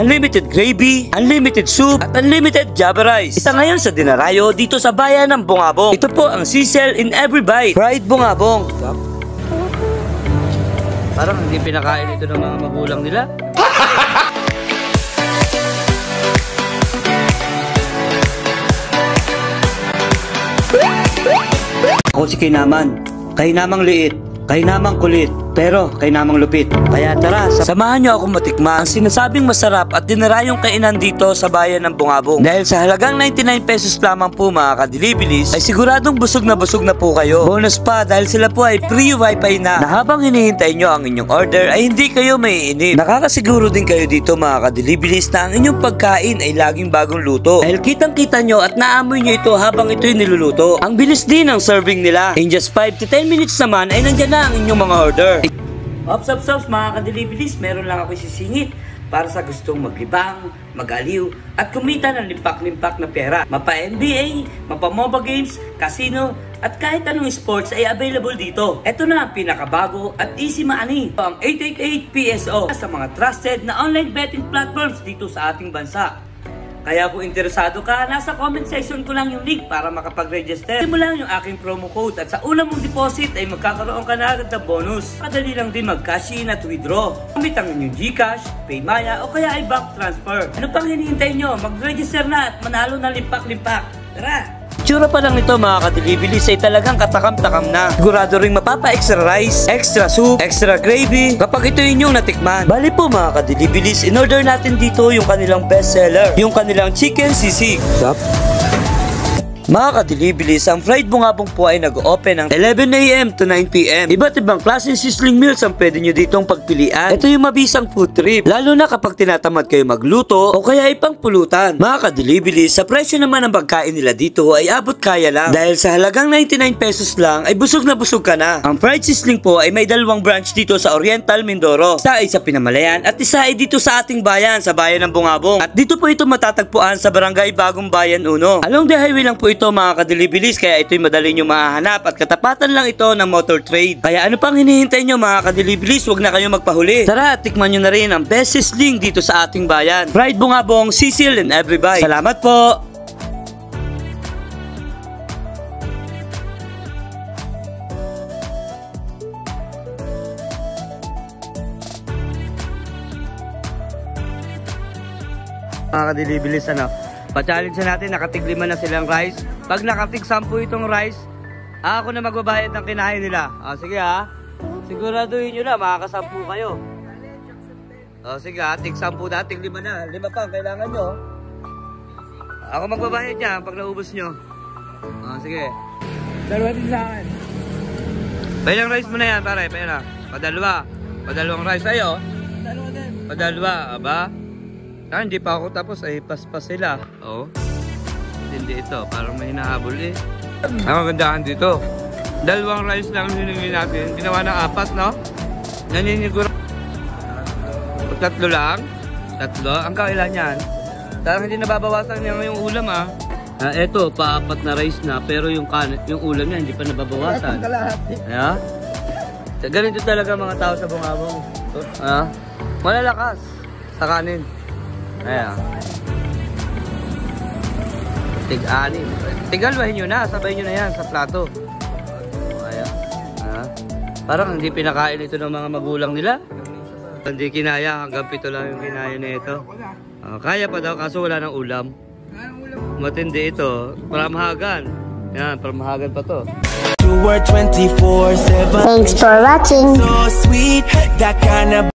unlimited gravy, unlimited soup, at unlimited java rice. Isa ngayon sa dinarayo dito sa bayan ng Bungabong. Ito po ang sisel in every bite. Fried Bungabong. Parang hindi pinakain ito ng mga magulang nila. Ako si Kainaman. Kainamang liit, kainamang kulit, pero kainamang lupit. Kaya tara, samahan nyo akong matikman ang sinasabing masarap at dinarayong kainan dito sa bayan ng Bungabong. Dahil sa halagang 99 pesos lamang po mga kadilibilis, ay siguradong busog na po kayo. Bonus pa dahil sila po ay free wifi na habang hinihintay nyo ang inyong order ay hindi kayo maiinip. Nakakasiguro din kayo dito mga kadilibilis na ang inyong pagkain ay laging bagong luto. Dahil kitang kita nyo at naamoy nyo ito habang ito'y niluluto. Ang bilis din ng serving nila. In just 5 to 10 minutes naman ay nandyan na ang inyong mga order. Ops, mga kadilibilis, meron lang ako isisingit para sa gustong maglibang, mag-aliw, at kumita ng limpak-limpak na pera. Mapa-NBA, mapa-MOBA games, casino, at kahit anong sports ay available dito. Ito na ang pinakabago at easy maani, ang 888 PSO sa mga trusted na online betting platforms dito sa ating bansa. Kaya kung interesado ka, nasa comment section ko lang yung link para makapag-register. Mo lang yung aking promo code at sa unang mong deposit ay magkakaroon ka na agad na bonus. Madali lang din mag-cash in at withdraw. Gamit ang inyong GCash, Paymaya o kaya ay bank transfer. Ano pang hinihintay nyo? Mag-register na at manalo na limpak-limpak. Tara! Tsura pa lang ito mga kadilibilis ay talagang katakam-takam na. Sigurado ring mapapa-extra rice, extra soup, extra gravy kapag ito inyong natikman. Bali po mga kadilibilis, in-order natin dito yung kanilang best seller, yung kanilang chicken sisig. Stop. Mga kadilibilis, ang Fried Bungabong po ay nag-open ng 11 AM to 9 PM. Iba't ibang klaseng sizzling meals ang pwede nyo ditong pagpilian. Ito yung mabisang food trip, lalo na kapag tinatamad kayo magluto o kaya ipang pulutan. Mga kadilibilis, sa presyo naman ng pagkain nila dito ay abot kaya lang. Dahil sa halagang 99 pesos lang ay busog na busog ka na. Ang fried sizzling po ay may dalawang branch dito sa Oriental, Mindoro. Isa ay sa Pinamalayan at isa ay dito sa ating bayan, sa bayan ng Bungabong. At dito po ito matatagpuan sa Barangay Bagong Bayan 1. Along the highway lang po ito mga kadilibilis, kaya ito'y madali nyo mahahanap at katapatan lang ito ng motor trade. Kaya ano pang hinihintay nyo mga kadilibilis, huwag na kayo magpahuli. Tara, tikman nyo na rin ang best sizzling dito sa ating bayan. Fried Bungabong, sizzle in every bite. Salamat po! Mga kadilibilis, pa-challenge natin, nakatig 5 na silang rice. Pag nakatig 10 itong rice, ako na magbabayad ng kinain nila. Sige siguraduhin nyo na, makakasampu kayo. Sige tig 10 na, tig 5 na. 5 pa, kailangan nyo. Ako magbabayad niya pag naubos nyo. Sige. Dalawa din sa akin. Pailang rice mo na yan, pare, pera. Padalawang rice sa'yo. Padalawa din. Padalawa, aba? Hindi pa ako tapos ay paspas sila. Hindi ito, parang may hinahabol eh. Ang magandahan dito, 2 rice lang hiningi natin. Ginawa ng 4, no? Naniniguro. 3 lang? 3? Ang kailan yan? Parang hindi nababawasan niya yung ulam Eto, pa-4 na rice na, pero yung ulam niya hindi pa nababawasan. Ganito talaga mga tao sa Bungabong. Malalakas sa kanin. Tig-6. Tigalwahin nyo na, sabay nyo na yan sa plato. Parang hindi pinakain ito ng mga magulang nila. Hindi kinaya, hanggang 7 lang yung kinaya nito. Kaya pa daw kaso wala ng ulam. Matindi ito, paramahagan. Yan, paramahagan pa to. Thanks for watching.